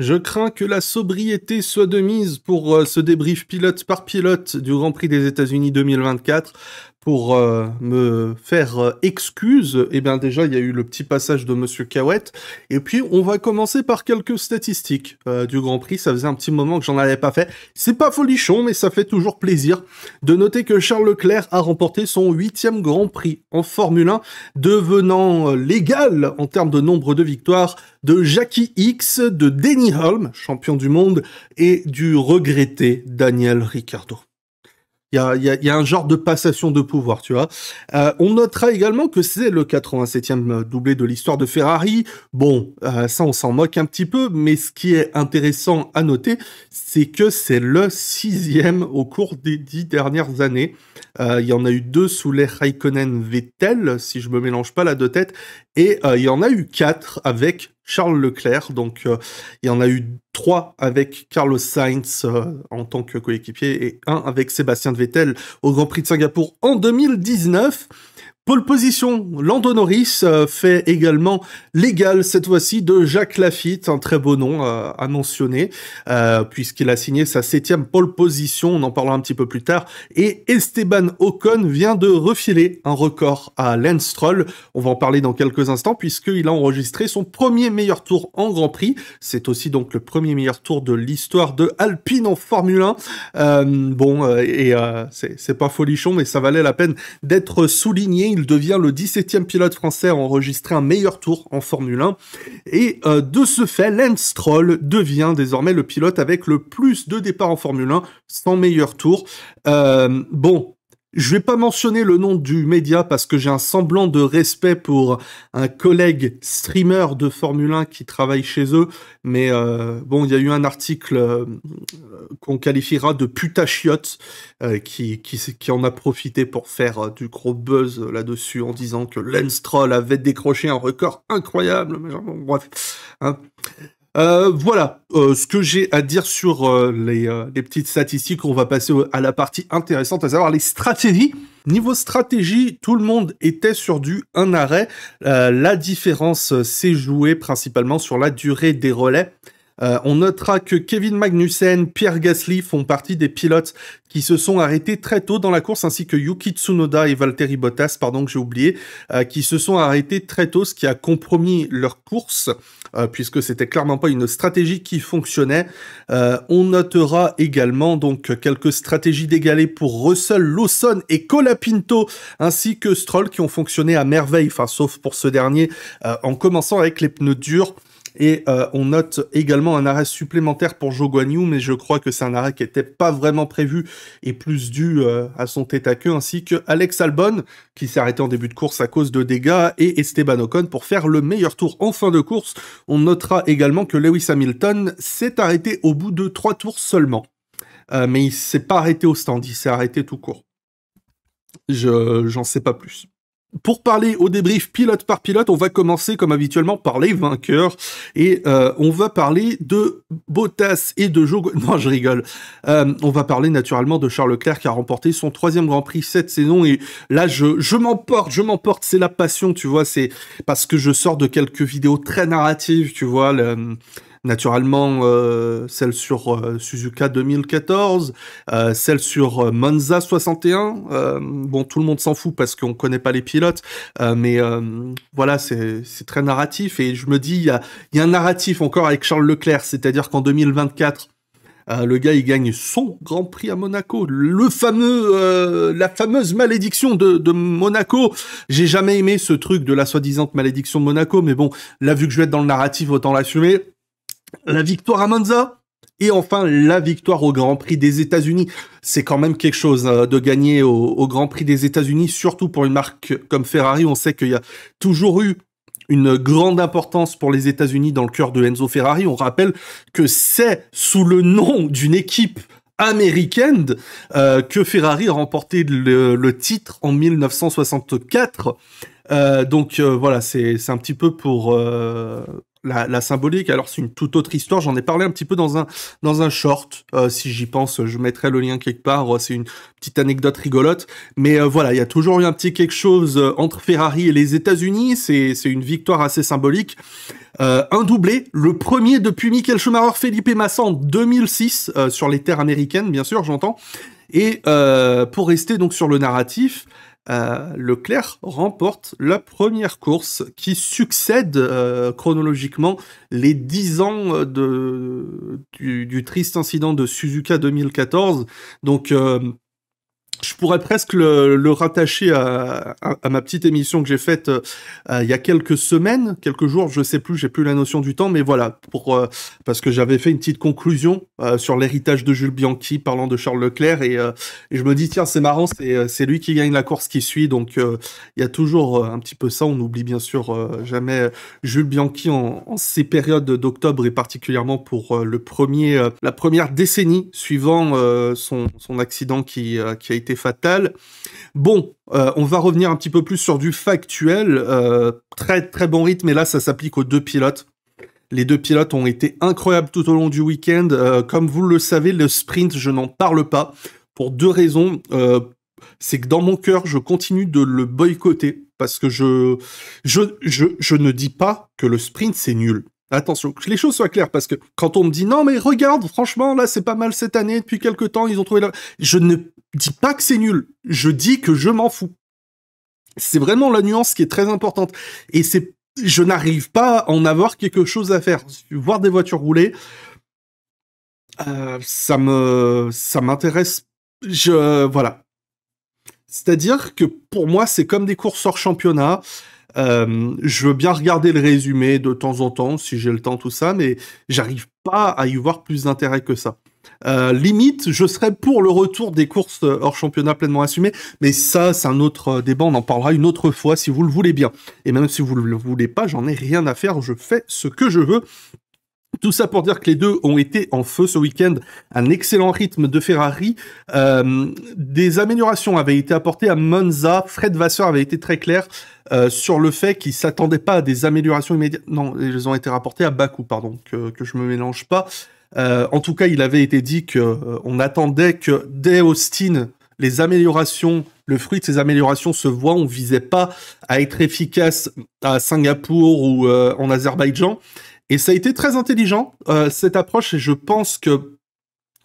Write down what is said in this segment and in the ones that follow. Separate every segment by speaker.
Speaker 1: Je crains que la sobriété soit de mise pour ce débrief pilote par pilote du Grand Prix des États-Unis 2024. Pour me faire excuse, eh bien déjà il y a eu le petit passage de Monsieur Cahouette, et puis on va commencer par quelques statistiques du Grand Prix. Ça faisait un petit moment que j'en avais pas fait. C'est pas folichon, mais ça fait toujours plaisir de noter que Charles Leclerc a remporté son 8e Grand Prix en Formule 1, devenant l'égal en termes de nombre de victoires de Jackie X, de Denny Hulme, champion du monde, et du regretté Daniel Ricciardo. Il y a un genre de passation de pouvoir, tu vois. On notera également que c'est le 87e doublé de l'histoire de Ferrari. Bon, ça on s'en moque un petit peu, mais ce qui est intéressant à noter, c'est que c'est le 6e au cours des 10 dernières années. Il y en a eu 2 sous les Raikkonen-Vettel, si je me mélange pas la deux têtes, et il y en a eu 4 avec Charles Leclerc, donc il y en a eu 3 avec Carlos Sainz en tant que coéquipier et 1 avec Sébastien Vettel au Grand Prix de Singapour en 2019. Pole position, Lando Norris fait également l'égal cette fois-ci de Jacques Laffite, un très beau nom à mentionner, puisqu'il a signé sa 7e pole position, on en parlera un petit peu plus tard, et Esteban Ocon vient de refiler un record à Lance Stroll. On va en parler dans quelques instants, puisqu'il a enregistré son premier meilleur tour en Grand Prix. C'est aussi donc le premier meilleur tour de l'histoire de Alpine en Formule 1. C'est pas folichon, mais ça valait la peine d'être souligné. Il devient le 17e pilote français à enregistrer un meilleur tour en Formule 1. Et de ce fait, Lance Stroll devient désormais le pilote avec le plus de départs en Formule 1 sans meilleur tour. Je vais pas mentionner le nom du média parce que j'ai un semblant de respect pour un collègue streamer de Formule 1 qui travaille chez eux, mais il y a eu un article qu'on qualifiera de putachiote qui en a profité pour faire du gros buzz là-dessus en disant que Lance Stroll avait décroché un record incroyable. Bref, hein. Voilà ce que j'ai à dire sur les petites statistiques. On va passer à la partie intéressante, à savoir les stratégies. Niveau stratégie, tout le monde était sur du 1 arrêt. La différence s'est jouée principalement sur la durée des relais. On notera que Kevin Magnussen, Pierre Gasly font partie des pilotes qui se sont arrêtés très tôt dans la course, ainsi que Yuki Tsunoda et Valtteri Bottas, que j'ai oublié, qui se sont arrêtés très tôt, ce qui a compromis leur course, puisque c'était clairement pas une stratégie qui fonctionnait. On notera également donc quelques stratégies d'égaler pour Russell, Lawson et Colapinto, ainsi que Stroll, qui ont fonctionné à merveille, sauf pour ce dernier, en commençant avec les pneus durs. Et on note également un arrêt supplémentaire pour Zhou Guanyu, mais je crois que c'est un arrêt qui n'était pas vraiment prévu et plus dû à son tête à queue, ainsi que Alex Albon, qui s'est arrêté en début de course à cause de dégâts, et Esteban Ocon pour faire le meilleur tour en fin de course. On notera également que Lewis Hamilton s'est arrêté au bout de 3 tours seulement. Mais il s'est pas arrêté au stand, il s'est arrêté tout court. J'en sais pas plus. Pour parler au débrief pilote par pilote, on va commencer comme habituellement par les vainqueurs et on va parler de Bottas et de Zhou. Non, je rigole. On va parler naturellement de Charles Leclerc qui a remporté son 3e Grand Prix cette saison et là je m'emporte. C'est la passion, tu vois. C'est parce que je sors de quelques vidéos très narratives, tu vois. Naturellement, celle sur Suzuka 2014, celle sur Monza 61. Tout le monde s'en fout parce qu'on connaît pas les pilotes, mais voilà, c'est très narratif. Et je me dis, il y a un narratif encore avec Charles Leclerc, c'est-à-dire qu'en 2024, le gars, il gagne son Grand Prix à Monaco, la fameuse malédiction de Monaco. J'ai jamais aimé ce truc de la soi-disant malédiction de Monaco, mais bon, là, vu que je vais être dans le narratif, autant l'assumer. La victoire à Monza, et enfin la victoire au Grand Prix des États-Unis. C'est quand même quelque chose de gagner au Grand Prix des États-Unis, surtout pour une marque comme Ferrari. On sait qu'il y a toujours eu une grande importance pour les États-Unis dans le cœur de Enzo Ferrari. On rappelle que c'est sous le nom d'une équipe américaine que Ferrari a remporté le titre en 1964. Voilà, c'est un petit peu pour la symbolique. Alors c'est une toute autre histoire, j'en ai parlé un petit peu dans un short, si j'y pense, je mettrai le lien quelque part, c'est une petite anecdote rigolote, mais voilà, il y a toujours eu un petit quelque chose entre Ferrari et les États-Unis, c'est une victoire assez symbolique. Un doublé, le premier depuis Michael Schumacher, Felipe Massa en 2006, sur les terres américaines, bien sûr, j'entends. Et pour rester donc sur le narratif, Leclerc remporte la première course qui succède chronologiquement les 10 ans du triste incident de Suzuka 2014. Donc je pourrais presque le rattacher à ma petite émission que j'ai faite il y a quelques semaines, quelques jours, je sais plus, j'ai plus la notion du temps, mais voilà, parce que j'avais fait une petite conclusion sur l'héritage de Jules Bianchi parlant de Charles Leclerc, et je me dis, tiens, c'est marrant, c'est lui qui gagne la course qui suit, donc il y a toujours un petit peu ça, on n'oublie bien sûr jamais Jules Bianchi en ces périodes d'octobre, et particulièrement pour la première décennie suivant son accident qui a été fatal. Bon, on va revenir un petit peu plus sur du factuel. Très très bon rythme, et là ça s'applique aux deux pilotes. Les deux pilotes ont été incroyables tout au long du week-end. Comme vous le savez, le sprint, je n'en parle pas pour deux raisons. C'est que dans mon cœur, je continue de le boycotter parce que je ne dis pas que le sprint c'est nul. Attention, que les choses soient claires, parce que quand on me dit non mais regarde, franchement là c'est pas mal cette année, depuis quelques temps ils ont trouvé je ne dis pas que c'est nul, je dis que je m'en fous. C'est vraiment la nuance qui est très importante, et je n'arrive pas à en avoir quelque chose à faire. Voir des voitures rouler, ça m'intéresse. Voilà. C'est-à-dire que pour moi c'est comme des courses hors championnat. Je veux bien regarder le résumé de temps en temps, si j'ai le temps, tout ça, mais j'arrive pas à y voir plus d'intérêt que ça. Limite, je serais pour le retour des courses hors championnat pleinement assumées, mais ça, c'est un autre débat, on en parlera une autre fois, si vous le voulez bien. Et même si vous le voulez pas, j'en ai rien à faire, je fais ce que je veux. Tout ça pour dire que les deux ont été en feu ce week-end, un excellent rythme de Ferrari. Des améliorations avaient été apportées à Monza. Fred Vasseur avait été très clair sur le fait qu'il s'attendait pas à des améliorations immédiates. Non, elles ont été rapportées à Bakou, pardon, que je me mélange pas. En tout cas, il avait été dit que on attendait que dès Austin, les améliorations, le fruit de ces améliorations se voit. On visait pas à être efficace à Singapour ou en Azerbaïdjan. Et ça a été très intelligent, cette approche, et je pense que, de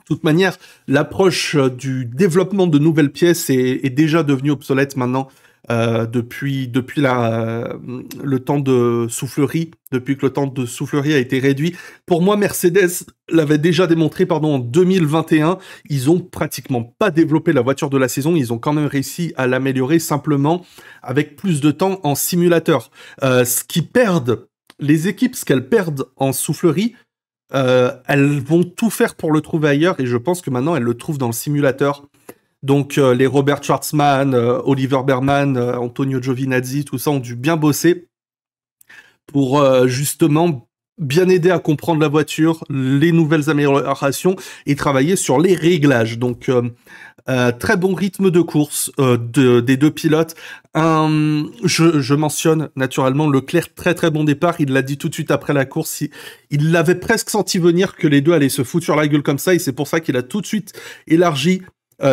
Speaker 1: toute manière, l'approche du développement de nouvelles pièces est déjà devenue obsolète maintenant, depuis le temps de soufflerie, depuis que le temps de soufflerie a été réduit. Pour moi, Mercedes l'avait déjà démontré, en 2021. Ils ont pratiquement pas développé la voiture de la saison, ils ont quand même réussi à l'améliorer simplement avec plus de temps en simulateur. Ce qu'ils perdent, les équipes, ce qu'elles perdent en soufflerie, elles vont tout faire pour le trouver ailleurs, et je pense que maintenant elles le trouvent dans le simulateur. Donc les Robert Schwartzman, Oliver Berman, Antonio Giovinazzi, tout ça ont dû bien bosser pour justement bien aider à comprendre la voiture, les nouvelles améliorations, et travailler sur les réglages. Donc très bon rythme de course des deux pilotes. Je mentionne naturellement Leclerc, très très bon départ. Il l'a dit tout de suite après la course. Il l'avait presque senti venir que les deux allaient se foutre sur la gueule comme ça, et c'est pour ça qu'il a tout de suite élargi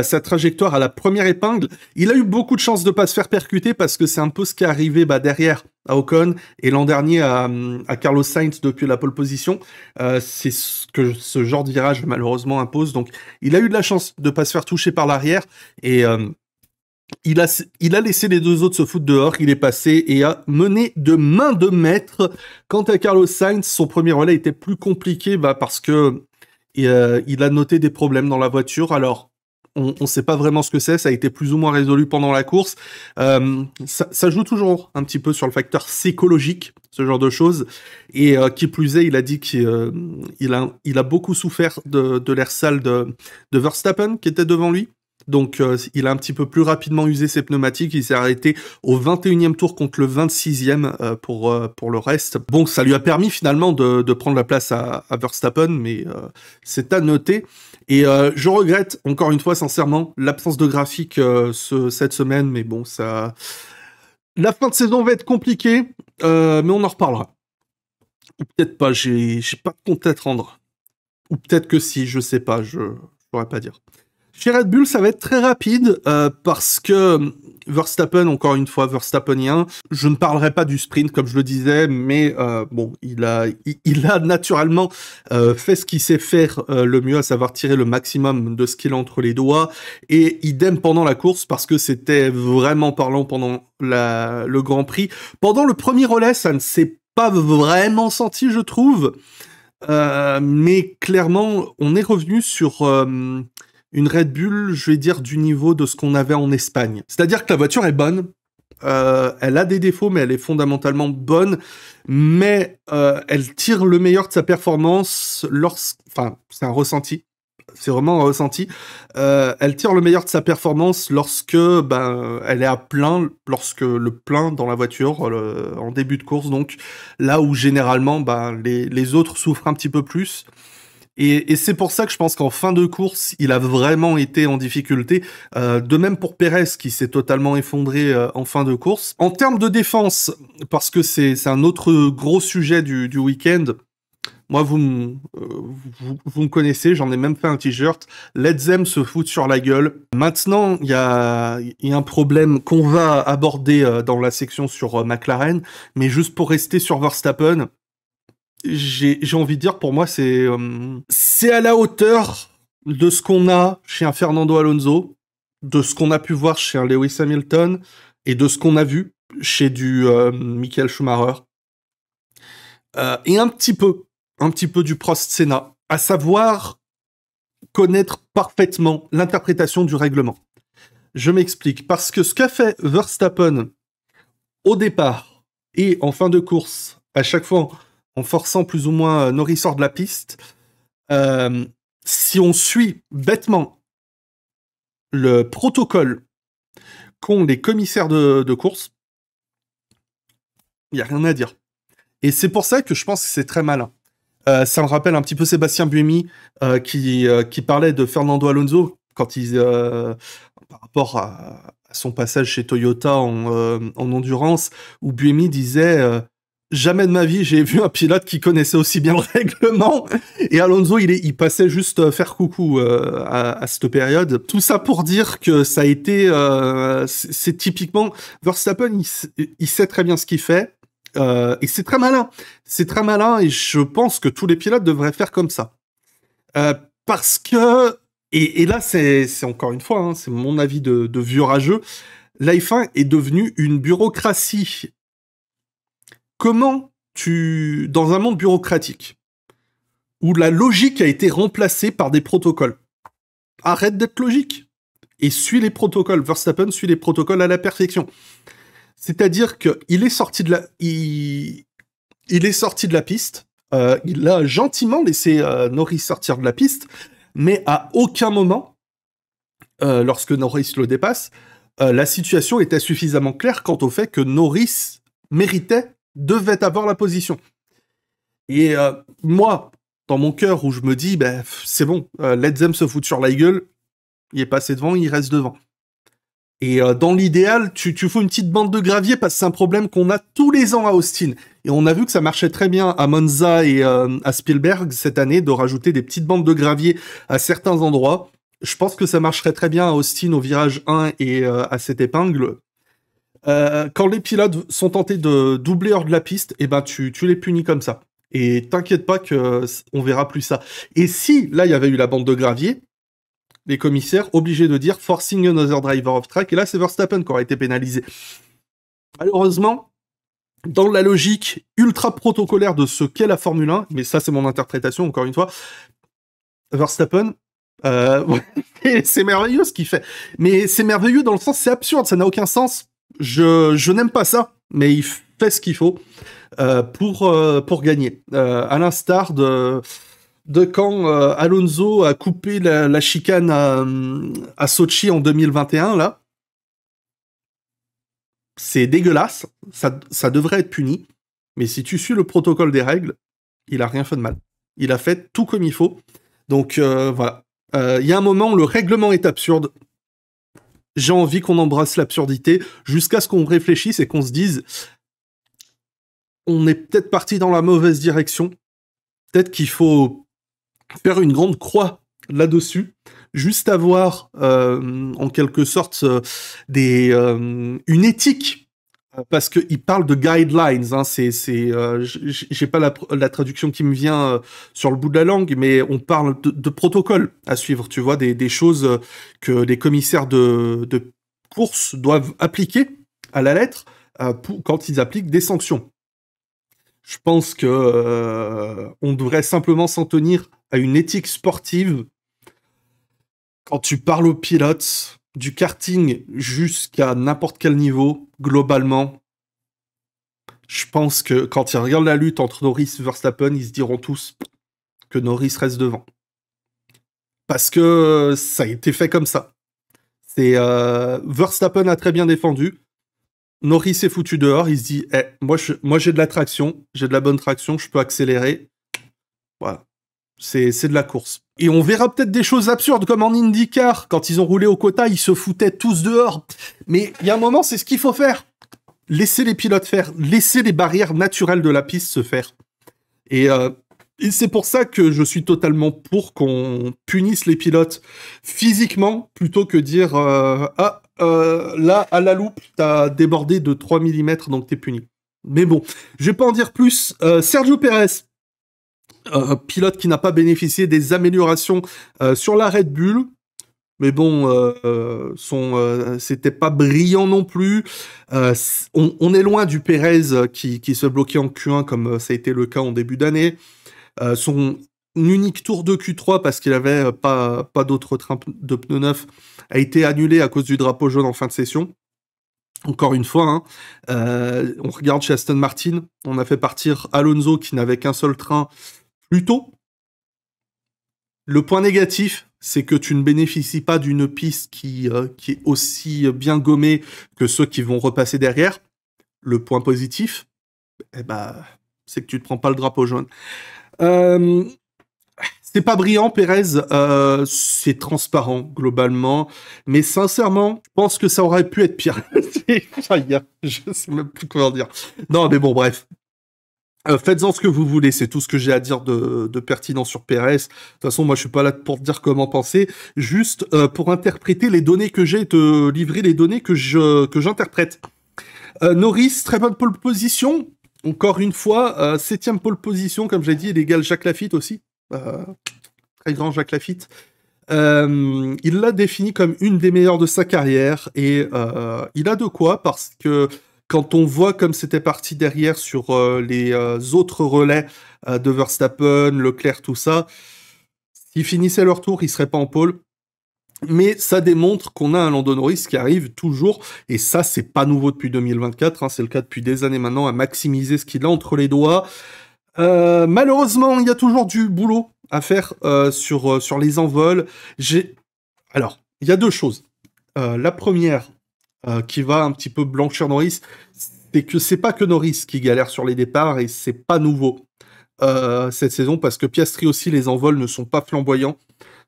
Speaker 1: sa trajectoire à la première épingle. Il a eu beaucoup de chance de pas se faire percuter, parce que c'est un peu ce qui est arrivé derrière à Ocon, et l'an dernier à Carlos Sainz depuis la pole position. C'est ce que ce genre de virage malheureusement impose. Donc il a eu de la chance de pas se faire toucher par l'arrière, et il a laissé les deux autres se foutre dehors. Il est passé et a mené de main de maître. Quant à Carlos Sainz, son premier relais était plus compliqué, parce que il a noté des problèmes dans la voiture. Alors on sait pas vraiment ce que c'est, ça a été plus ou moins résolu pendant la course. Ça joue toujours un petit peu sur le facteur psychologique, ce genre de choses. Et qui plus est, il a dit qu'il a beaucoup souffert de l'air sale de Verstappen, qui était devant lui. Donc il a un petit peu plus rapidement usé ses pneumatiques, il s'est arrêté au 21e tour contre le 26e pour le reste. Bon, ça lui a permis finalement de prendre la place à Verstappen, mais c'est à noter. Et je regrette, encore une fois, sincèrement, l'absence de graphique cette semaine, mais bon, ça... La fin de saison va être compliquée, mais on en reparlera. Ou peut-être pas, j'ai pas de compte à te rendre. Ou peut-être que si, je sais pas, je pourrais pas dire. Chez Red Bull, ça va être très rapide parce que Verstappen, encore une fois, Verstappenien, je ne parlerai pas du sprint comme je le disais, mais bon, il a naturellement fait ce qu'il sait faire le mieux, à savoir tirer le maximum de ce qu'il a entre les doigts, et idem pendant la course parce que c'était vraiment parlant pendant le Grand Prix. Pendant le premier relais, ça ne s'est pas vraiment senti, je trouve. Mais clairement, on est revenu sur une Red Bull, je vais dire, du niveau de ce qu'on avait en Espagne. C'est-à-dire que la voiture est bonne, elle a des défauts, mais elle est fondamentalement bonne, mais elle tire le meilleur de sa performance Enfin, c'est un ressenti. C'est vraiment un ressenti. Elle tire le meilleur de sa performance lorsque elle est à plein, lorsque le plein dans la voiture, en début de course, donc là où généralement les autres souffrent un petit peu plus. Et c'est pour ça que je pense qu'en fin de course, il a vraiment été en difficulté. De même pour Pérez, qui s'est totalement effondré en fin de course. En termes de défense, parce que c'est un autre gros sujet du week-end, moi, vous me connaissez, j'en ai même fait un t-shirt. Let them se foutre sur la gueule. Maintenant, il y a un problème qu'on va aborder dans la section sur McLaren, mais juste pour rester sur Verstappen, j'ai envie de dire, pour moi, c'est à la hauteur de ce qu'on a chez un Fernando Alonso, de ce qu'on a pu voir chez un Lewis Hamilton, et de ce qu'on a vu chez du Michael Schumacher. Et un petit peu du Prost Senna, à savoir connaître parfaitement l'interprétation du règlement. Je m'explique, parce que ce qu'a fait Verstappen au départ et en fin de course, à chaque fois en forçant plus ou moins Norris hors de la piste, si on suit bêtement le protocole qu'ont les commissaires de course, il n'y a rien à dire. Et c'est pour ça que je pense que c'est très malin. Ça me rappelle un petit peu Sébastien Buemi qui parlait de Fernando Alonso quand par rapport à son passage chez Toyota en endurance, où Buemi disait jamais de ma vie j'ai vu un pilote qui connaissait aussi bien le règlement, et Alonso il passait juste faire coucou à cette période. Tout ça pour dire que ça a été c'est typiquement Verstappen, il sait très bien ce qu'il fait. Et c'est très malin. C'est très malin et je pense que tous les pilotes devraient faire comme ça. Parce que, et là c'est encore une fois, hein, c'est mon avis de vieux rageux, la F1 est devenue une bureaucratie. Comment dans un monde bureaucratique, où la logique a été remplacée par des protocoles, arrête d'être logique et suis les protocoles. Verstappen suit les protocoles à la perfection. C'est-à-dire qu'il est sorti de la piste, il a gentiment laissé Norris sortir de la piste, mais à aucun moment, lorsque Norris le dépasse, la situation était suffisamment claire quant au fait que Norris devait avoir la position. Et moi, dans mon cœur, où je me dis, c'est bon, let them se foutre sur la gueule, il est passé devant, il reste devant. Et dans l'idéal, tu fous une petite bande de gravier parce que c'est un problème qu'on a tous les ans à Austin. Et on a vu que ça marchait très bien à Monza et à Spielberg cette année, de rajouter des petites bandes de gravier à certains endroits. Je pense que ça marcherait très bien à Austin au virage 1 et à cette épingle. Quand les pilotes sont tentés de doubler hors de la piste, tu les punis comme ça. Et t'inquiète pas qu'on verra plus ça. Et si, là, il y avait eu la bande de gravier, les commissaires obligés de dire forcing another driver off track, et là c'est Verstappen qui aurait été pénalisé. Malheureusement, dans la logique ultra protocolaire de ce qu'est la Formule 1, mais ça c'est mon interprétation encore une fois, Verstappen, c'est merveilleux ce qu'il fait, mais c'est merveilleux dans le sens c'est absurde, ça n'a aucun sens, je n'aime pas ça, mais il fait ce qu'il faut pour gagner, à l'instar de quand Alonso a coupé la chicane à Sochi en 2021, là. C'est dégueulasse, ça devrait être puni, mais si tu suis le protocole des règles, il a rien fait de mal. Il a fait tout comme il faut. Donc voilà. Il y a un moment où le règlement est absurde. J'ai envie qu'on embrasse l'absurdité jusqu'à ce qu'on réfléchisse et qu'on se dise on est peut-être parti dans la mauvaise direction. Peut-être qu'il faut faire une grande croix là-dessus, juste avoir en quelque sorte une éthique, parce qu'il parle de guidelines, hein, j'ai pas la traduction qui me vient sur le bout de la langue, mais on parle de protocoles à suivre, tu vois, des choses que les commissaires de course doivent appliquer à la lettre quand ils appliquent des sanctions. Je pense que on devrait simplement s'en tenir à une éthique sportive. Quand tu parles aux pilotes, du karting jusqu'à n'importe quel niveau, globalement, je pense que quand ils regardent la lutte entre Norris et Verstappen, ils se diront tous que Norris reste devant. Parce que ça a été fait comme ça. Verstappen a très bien défendu. Norris est foutu dehors, il se dit moi j'ai de la traction, j'ai de la bonne traction, je peux accélérer. Voilà. C'est de la course. Et on verra peut-être des choses absurdes, comme en IndyCar, quand ils ont roulé au quota, ils se foutaient tous dehors. Mais il y a un moment, c'est ce qu'il faut faire. Laisser les pilotes faire, laisser les barrières naturelles de la piste se faire. Et c'est pour ça que je suis totalement pour qu'on punisse les pilotes physiquement, plutôt que dire là, à la loupe, t'as débordé de 3 mm, donc t'es puni. Mais bon, je vais pas en dire plus. Sergio Pérez, pilote qui n'a pas bénéficié des améliorations sur la Red Bull. Mais bon, c'était pas brillant non plus. On est loin du Pérez qui se bloquait en Q1 comme ça a été le cas en début d'année. Son unique tour de Q3, parce qu'il avait pas d'autre train de pneus neufs, a été annulé à cause du drapeau jaune en fin de session. Encore une fois, on regarde chez Aston Martin, on a fait partir Alonso qui n'avait qu'un seul train plus tôt. Le point négatif, c'est que tu ne bénéficies pas d'une piste qui est aussi bien gommée que ceux qui vont repasser derrière. Le point positif, c'est que tu ne prends pas le drapeau jaune. C'est pas brillant, Pérez, c'est transparent, globalement, mais sincèrement, je pense que ça aurait pu être pire. Je sais même plus comment dire. Non, mais bon, bref. Faites-en ce que vous voulez, c'est tout ce que j'ai à dire de pertinent sur Pérez. De toute façon, moi, je suis pas là pour te dire comment penser, juste pour interpréter les données que j'ai, te livrer les données que j'interprète. Norris, très bonne pole position. Encore une fois, 7e pole position, comme j'ai dit, il égale Jacques Lafitte aussi. Très grand Jacques Lafitte. Il l'a défini comme une des meilleures de sa carrière, et il a de quoi, parce que quand on voit comme c'était parti derrière sur les autres relais de Verstappen, Leclerc, tout ça, s'ils finissaient leur tour, ils seraient pas en pole. Mais ça démontre qu'on a un Lando Norris qui arrive toujours, et ça, c'est pas nouveau depuis 2024, c'est le cas depuis des années maintenant, à maximiser ce qu'il a entre les doigts. Malheureusement, il y a toujours du boulot à faire sur les envols. Alors, il y a deux choses. La première, qui va un petit peu blanchir Norris, c'est que c'est pas que Norris qui galère sur les départs, et c'est pas nouveau cette saison, parce que Piastri aussi, les envols ne sont pas flamboyants.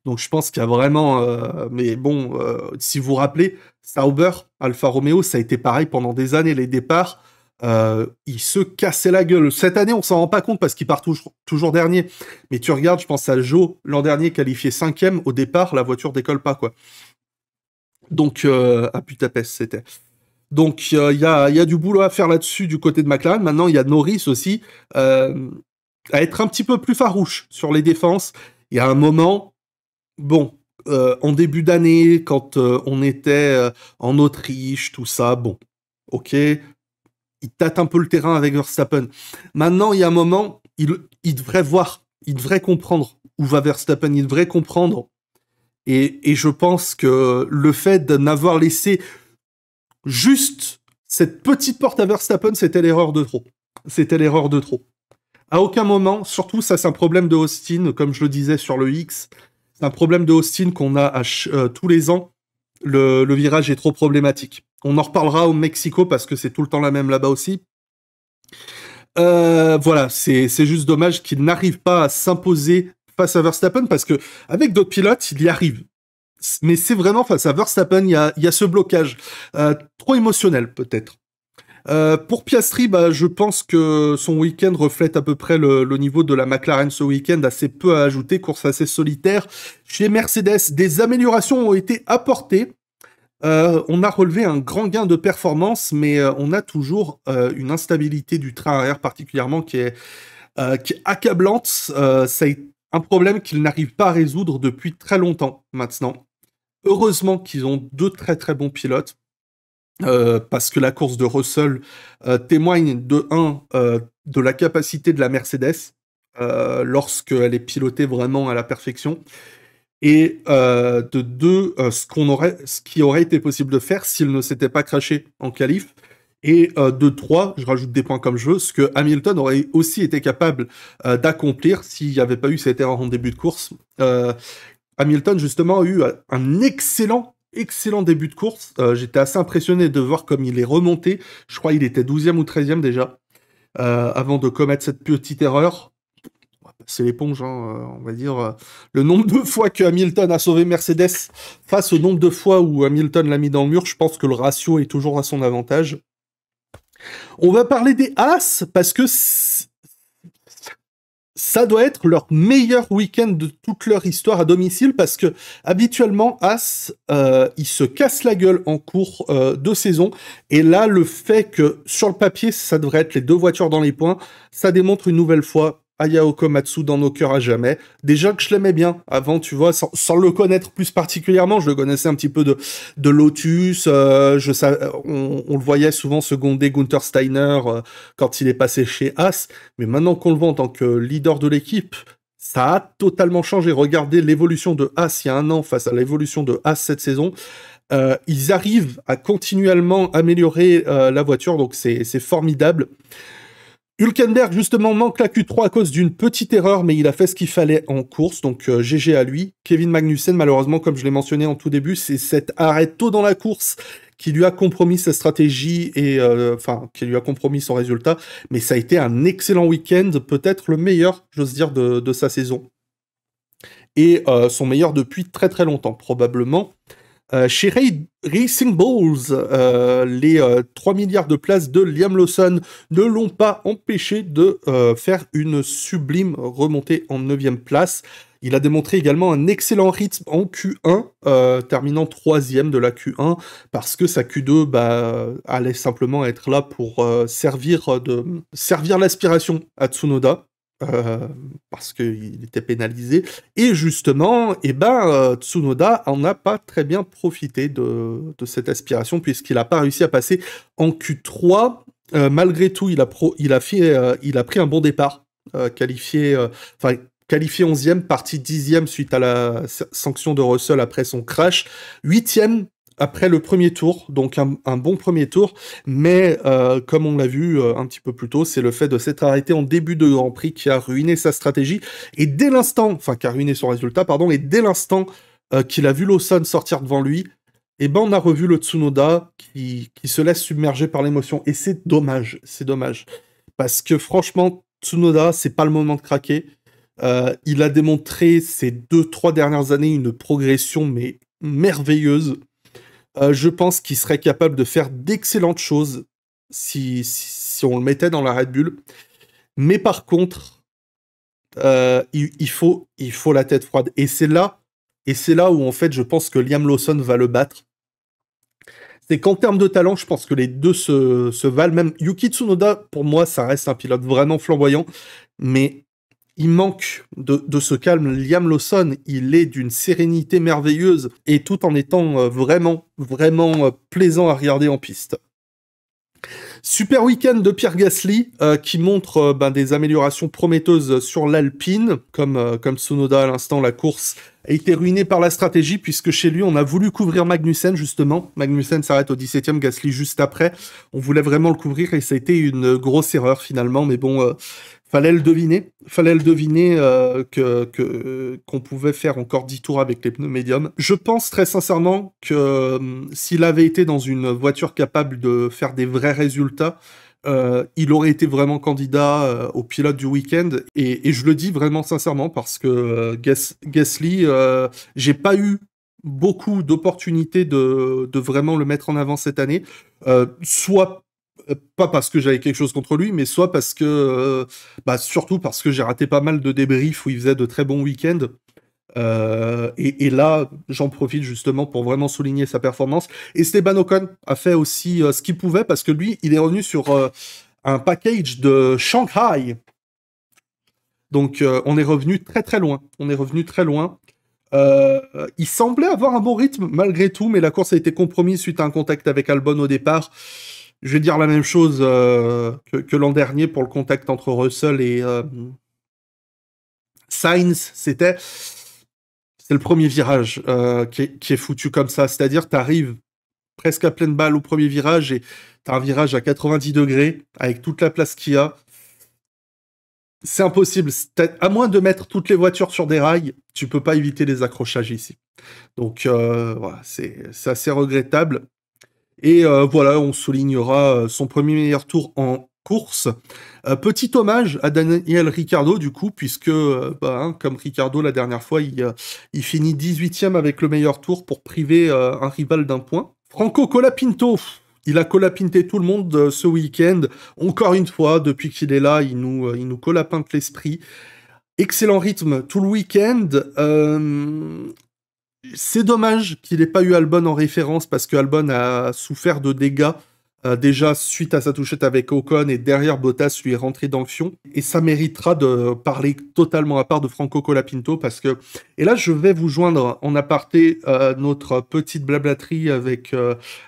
Speaker 1: Donc je pense qu'il y a vraiment... mais bon, si vous vous rappelez, Sauber, Alfa Romeo, ça a été pareil pendant des années. Les départs, ils se cassaient la gueule. Cette année, on s'en rend pas compte parce qu'il part toujours dernier. Mais tu regardes, je pense à Joe, l'an dernier, qualifié 5e. Au départ, la voiture décolle pas, quoi. Donc, à Budapest, c'était. Donc, il y a du boulot à faire là-dessus du côté de McLaren. Maintenant, il y a Norris aussi, à être un petit peu plus farouche sur les défenses. Il y a un moment... Bon, en début d'année, quand on était en Autriche, tout ça, bon, ok, il tâte un peu le terrain avec Verstappen. Maintenant, il y a un moment, il devrait voir, il devrait comprendre où va Verstappen, il devrait comprendre. Et je pense que le fait de n'avoir laissé juste cette petite porte à Verstappen, c'était l'erreur de trop. C'était l'erreur de trop. À aucun moment, surtout ça c'est un problème de Austin, comme je le disais sur le X, c'est un problème de Austin qu'on a tous les ans. Le virage est trop problématique. On en reparlera au Mexico parce que c'est tout le temps la même là-bas aussi. Voilà, c'est juste dommage qu'il n'arrive pas à s'imposer face à Verstappen parce que avec d'autres pilotes, il y arrive. Mais c'est vraiment face à Verstappen, il y a ce blocage trop émotionnel peut-être. Pour Piastri, bah, je pense que son week-end reflète à peu près le niveau de la McLaren ce week-end, assez peu à ajouter, course assez solitaire. Chez Mercedes, des améliorations ont été apportées. On a relevé un grand gain de performance, mais on a toujours une instabilité du train arrière particulièrement qui est accablante. C'est un problème qu'ils n'arrivent pas à résoudre depuis très longtemps maintenant. Heureusement qu'ils ont deux très très bons pilotes. Parce que la course de Russell témoigne de la capacité de la Mercedes lorsqu'elle est pilotée vraiment à la perfection, et de deux, ce qui aurait été possible de faire s'il ne s'était pas crashé en qualif, et de trois, je rajoute des points comme je veux, ce que Hamilton aurait aussi été capable d'accomplir s'il n'y avait pas eu cette erreur en début de course. Hamilton, justement, a eu un excellent début de course. J'étais assez impressionné de voir comme il est remonté. Je crois qu'il était 12e ou 13e déjà, avant de commettre cette petite erreur. C'est l'éponge, hein, on va dire. Le nombre de fois que Hamilton a sauvé Mercedes face au nombre de fois où Hamilton l'a mis dans le mur, je pense que le ratio est toujours à son avantage. On va parler des As, parce que ça doit être leur meilleur week-end de toute leur histoire à domicile, parce que habituellement, As, ils se cassent la gueule en cours de saison, et là, le fait que sur le papier, ça devrait être les deux voitures dans les points, ça démontre une nouvelle fois Ayao Komatsu dans nos cœurs à jamais. Déjà que je l'aimais bien avant, tu vois, sans le connaître plus particulièrement, je le connaissais un petit peu de Lotus, on le voyait souvent seconder Gunther Steiner quand il est passé chez As, mais maintenant qu'on le voit en tant que leader de l'équipe, ça a totalement changé. Regardez l'évolution de As il y a un an face à l'évolution de As cette saison. Ils arrivent à continuellement améliorer la voiture, donc c'est formidable. Hülkenberg, justement, manque la Q3 à cause d'une petite erreur, mais il a fait ce qu'il fallait en course, donc GG à lui. Kevin Magnussen, malheureusement, comme je l'ai mentionné en tout début, c'est cet arrêt tôt dans la course qui lui a compromis sa stratégie et qui lui a compromis son résultat, mais ça a été un excellent week-end, peut-être le meilleur, j'ose dire, de sa saison. Et son meilleur depuis très très longtemps, probablement. Chez Racing Bulls, les 3 milliards de places de Liam Lawson ne l'ont pas empêché de faire une sublime remontée en 9e place. Il a démontré également un excellent rythme en Q1, terminant 3e de la Q1, parce que sa Q2 allait simplement être là pour servir l'aspiration à Tsunoda. Parce qu'il était pénalisé, et justement, Tsunoda en a pas très bien profité de cette aspiration, puisqu'il n'a pas réussi à passer en Q3. Malgré tout, il a pris un bon départ, qualifié 11e, parti 10e suite à la sanction de Russell après son crash, 8e après le premier tour, donc un bon premier tour, mais comme on l'a vu un petit peu plus tôt, c'est le fait de s'être arrêté en début de Grand Prix qui a ruiné sa stratégie, et dès l'instant, qui a ruiné son résultat, pardon, et dès l'instant qu'il a vu Lawson sortir devant lui, on a revu le Tsunoda qui se laisse submerger par l'émotion, et c'est dommage, parce que franchement, Tsunoda, c'est pas le moment de craquer. Il a démontré ces 2-3 dernières années une progression mais merveilleuse. Je pense qu'il serait capable de faire d'excellentes choses si on le mettait dans la Red Bull. Mais par contre, il faut la tête froide. Et c'est là où, en fait, je pense que Liam Lawson va le battre. C'est qu'en termes de talent, je pense que les deux se valent. Même Yuki Tsunoda, pour moi, ça reste un pilote vraiment flamboyant. Mais il manque de ce calme. Liam Lawson, il est d'une sérénité merveilleuse, et tout en étant vraiment plaisant à regarder en piste. Super week-end de Pierre Gasly, qui montre des améliorations prometteuses sur l'Alpine. Comme Tsunoda à l'instant, la course a été ruinée par la stratégie, puisque chez lui, on a voulu couvrir Magnussen, justement. Magnussen s'arrête au 17e, Gasly juste après. On voulait vraiment le couvrir, et ça a été une grosse erreur finalement, mais bon... Fallait le deviner qu'on pouvait faire encore 10 tours avec les pneus médiums. Je pense très sincèrement que s'il avait été dans une voiture capable de faire des vrais résultats, il aurait été vraiment candidat au pilote du week-end. Et je le dis vraiment sincèrement parce que Gasly, j'ai pas eu beaucoup d'opportunités de vraiment le mettre en avant cette année. Soit pas parce que j'avais quelque chose contre lui, mais soit parce que, surtout parce que j'ai raté pas mal de débriefs où il faisait de très bons week-ends. Et là, j'en profite justement pour vraiment souligner sa performance. Esteban Ocon a fait aussi ce qu'il pouvait parce que lui, il est revenu sur un package de Shanghai. Donc, on est revenu très très loin. On est revenu très loin. Il semblait avoir un bon rythme malgré tout, mais la course a été compromise suite à un contact avec Albon au départ. Je vais dire la même chose que l'an dernier pour le contact entre Russell et Sainz. C'est le premier virage qui est foutu comme ça. C'est-à-dire, tu arrives presque à pleine balle au premier virage et tu as un virage à 90 degrés avec toute la place qu'il y a. C'est impossible. À moins de mettre toutes les voitures sur des rails, tu peux pas éviter les accrochages ici. Donc voilà, c'est assez regrettable. Et voilà, on soulignera son premier meilleur tour en course. Petit hommage à Daniel Ricciardo, du coup, puisque, comme Ricciardo la dernière fois, il finit 18e avec le meilleur tour pour priver un rival d'un point. Franco Colapinto, il a colapinté tout le monde ce week-end. Encore une fois, depuis qu'il est là, il nous colapinte l'esprit. Excellent rythme tout le week-end. C'est dommage qu'il n'ait pas eu Albon en référence parce que Albon a souffert de dégâts déjà suite à sa touchette avec Ocon et derrière Bottas lui est rentré dans le fion. Et ça méritera de parler totalement à part de Franco Colapinto parce que... Et là, je vais vous joindre en aparté notre petite blablaterie avec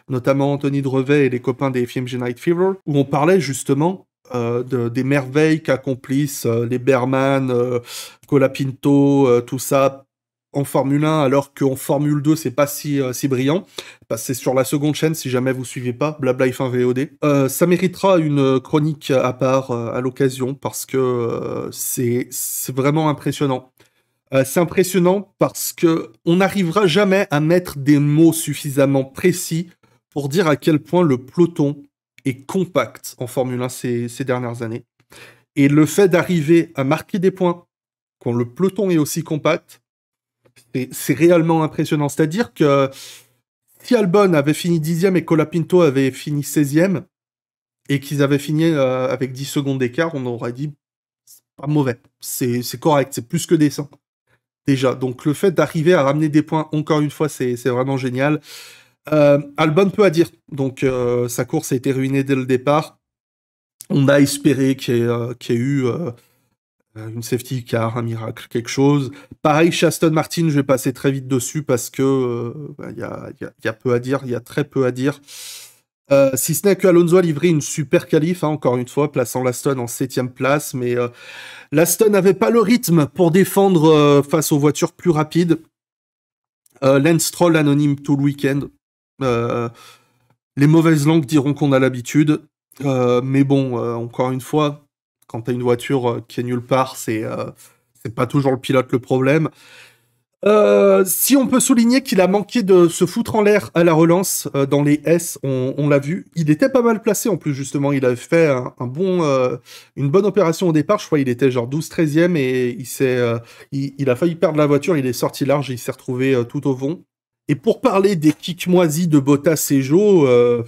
Speaker 1: notamment Anthony Drevet et les copains des FMG Night Fever où on parlait justement des merveilles qu'accomplissent les Berman, Colapinto, tout ça en Formule 1, alors qu'en Formule 2, c'est pas si brillant. C'est sur la seconde chaîne, si jamais vous suivez pas, Blabla F1 VOD. Ça méritera une chronique à part à l'occasion, parce que c'est vraiment impressionnant. C'est impressionnant parce que on n'arrivera jamais à mettre des mots suffisamment précis pour dire à quel point le peloton est compact en Formule 1 ces dernières années. Et le fait d'arriver à marquer des points quand le peloton est aussi compact, c'est réellement impressionnant. C'est-à-dire que si Albon avait fini 10e et Colapinto avait fini 16e, et qu'ils avaient fini avec 10 secondes d'écart, on aurait dit c'est pas mauvais. C'est correct, c'est plus que décent. Déjà. Donc le fait d'arriver à ramener des points, encore une fois, c'est vraiment génial. Albon peu à dire. Donc sa course a été ruinée dès le départ. On a espéré qu'il y ait eu une safety car, un miracle, quelque chose. Pareil, chez Aston Martin, je vais passer très vite dessus parce que y a peu à dire, il y a très peu à dire. Si ce n'est que Alonso a livré une super qualif, hein, encore une fois, plaçant l'Aston en 7e place, mais l'Aston n'avait pas le rythme pour défendre face aux voitures plus rapides. Lance Stroll anonyme tout le week-end. Les mauvaises langues diront qu'on a l'habitude, mais bon, encore une fois, quand t'as une voiture qui est nulle part, c'est pas toujours le pilote le problème. Si on peut souligner qu'il a manqué de se foutre en l'air à la relance dans les S, on l'a vu. Il était pas mal placé en plus, justement. Il avait fait une bonne opération au départ. Je crois qu'il était genre 12-13e et il a failli perdre la voiture. Il est sorti large et il s'est retrouvé tout au fond. Et pour parler des kicks moisis de Bottas et Joe,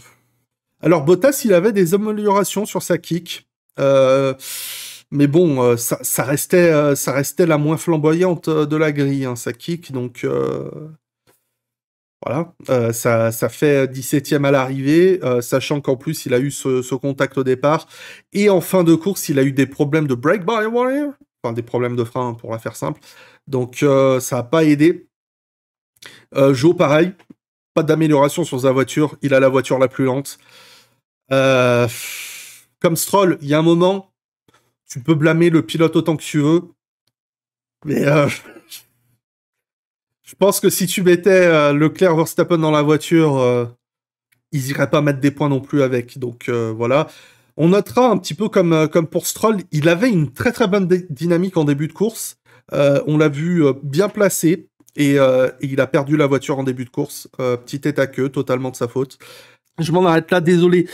Speaker 1: alors Bottas, il avait des améliorations sur sa kick. Mais bon, ça restait la moins flamboyante de la grille, hein, sa kick. Donc voilà, ça fait 17e à l'arrivée, sachant qu'en plus il a eu ce contact au départ. Et en fin de course, il a eu des problèmes de brake by wire, enfin des problèmes de frein pour la faire simple. Donc ça n'a pas aidé. Joe, pareil, pas d'amélioration sur sa voiture. Il a la voiture la plus lente. Comme Stroll, il y a un moment, tu peux blâmer le pilote autant que tu veux, mais je pense que si tu mettais Leclerc Verstappen dans la voiture, ils iraient pas mettre des points non plus avec. Donc voilà. On notera un petit peu comme pour Stroll, il avait une très très bonne dynamique en début de course. On l'a vu bien placé et il a perdu la voiture en début de course. Petit tête à queue, totalement de sa faute. Je m'en arrête là, désolé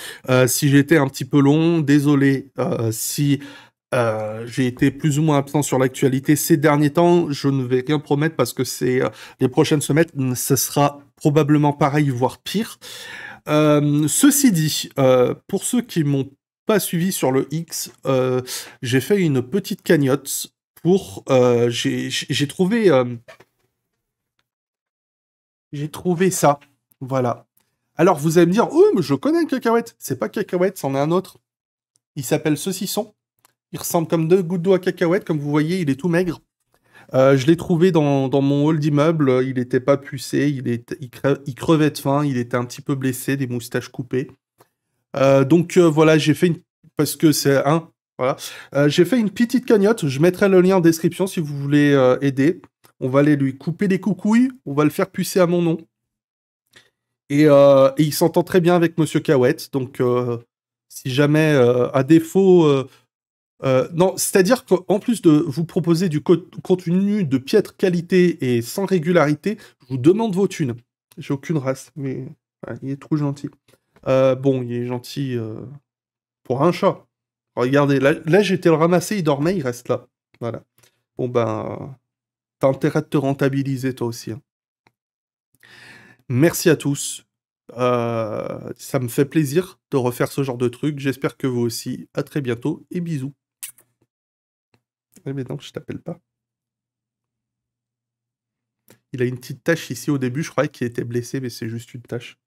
Speaker 1: si j'ai été un petit peu long, désolé si j'ai été plus ou moins absent sur l'actualité ces derniers temps. Je ne vais rien promettre parce que c'est les prochaines semaines, ce sera probablement pareil, voire pire. Ceci dit, pour ceux qui m'ont pas suivi sur le X, j'ai fait une petite cagnotte pour, j'ai trouvé ça, voilà. Alors vous allez me dire: «Oh mais je connais le cacahuète». C'est pas cacahuète, c'en est un autre. Il s'appelle saucisson. Il ressemble comme 2 gouttes d'eau à cacahuète, comme vous voyez, il est tout maigre. Je l'ai trouvé dans mon hall d'immeuble, il était pas pucé, il crevait de faim, il était un petit peu blessé, des moustaches coupées. Donc voilà, j'ai fait une... Parce que c'est un... Voilà. J'ai fait une petite cagnotte, je mettrai le lien en description si vous voulez aider. On va aller lui couper des coucouilles, on va le faire pucer à mon nom. Et il s'entend très bien avec Monsieur Cahouette, donc si jamais, à défaut... non, c'est-à-dire qu'en plus de vous proposer du contenu de piètre qualité et sans régularité, je vous demande vos thunes. J'ai aucune race, mais voilà, il est trop gentil. Bon, il est gentil pour un chat. Regardez, là j'étais le ramasser, il dormait, il reste là. Voilà. Bon ben, t'as intérêt de te rentabiliser toi aussi, hein. Merci à tous. Ça me fait plaisir de refaire ce genre de truc. J'espère que vous aussi. À très bientôt et bisous. Eh mais non, je t'appelle pas. Il a une petite tache ici au début, je croyais qu'il était blessé, mais c'est juste une tache.